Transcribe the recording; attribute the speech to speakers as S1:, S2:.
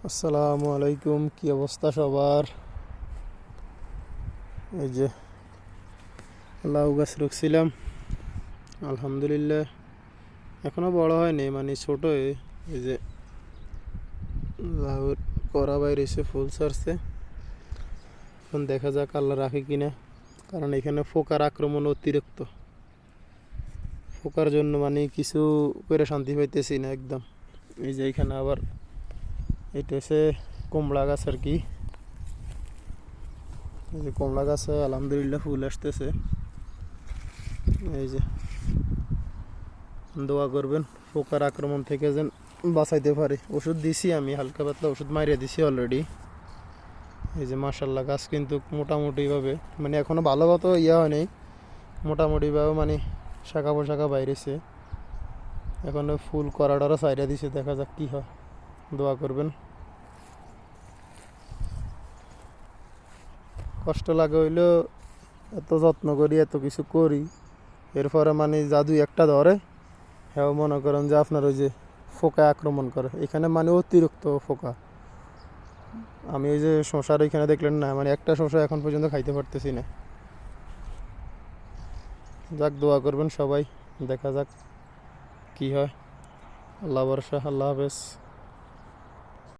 S1: আসসালামু আলাইকুম, কি অবস্থা সবার? এই যে লাউ গাছ রুখছিলাম, আলহামদুলিল্লাহ এখনো বড় হয়নি, মানে ছোট। এই যে লাউর করা বাইরেছে, ফুল ছাড়ছে। এখন দেখা যাক আল্লাহ রাখে কিনা, কারণ এখানে পোকার আক্রমণ অতিরিক্ত। পোকার জন্য মানে কিছু করে শান্তি পাইতেছি না একদম। এই যে এখানে আবার এটা হচ্ছে কমলা গাছ আর কি। এই যে কমলা গাছে আলহামদুলিল্লাহ ফুল আসতেছে। এই যে দোয়া করবেন পোকার আক্রমণ থেকে যেন বাঁচাইতে পারে। ওষুধ দিছি, আমি হালকা পাতলা ওষুধ মারিয়ে দিছি অলরেডি। এই যে মাশাল্লাহ গাছ কিন্তু মোটামুটিভাবে মানে এখনও ভালো মতো হয়নি, মোটামুটিভাবে মানে শাখা পোশাখা বাইরেছে। এখনও ফুল করাটারও সাইডে দিছে, দেখা যাক কী হয়। দোয়া করবেন। কষ্ট লাগে হইলেও এত যত্ন করি, এত কিছু করি, এরপরে মানে জাদু একটা ধরে, হ্যাঁ মনে করেন যে আপনার ওই যে পোকা আক্রমণ করে এখানে, মানে অতিরিক্ত পোকা। আমি ওই যে শশার এখানে দেখলেন না, মানে একটা শশা এখন পর্যন্ত খাইতে পারতেছি না। যাক, দোয়া করবেন সবাই, দেখা যাক কি হয়। আল্লাহ ভরসা, আল্লাহ হাফেজ।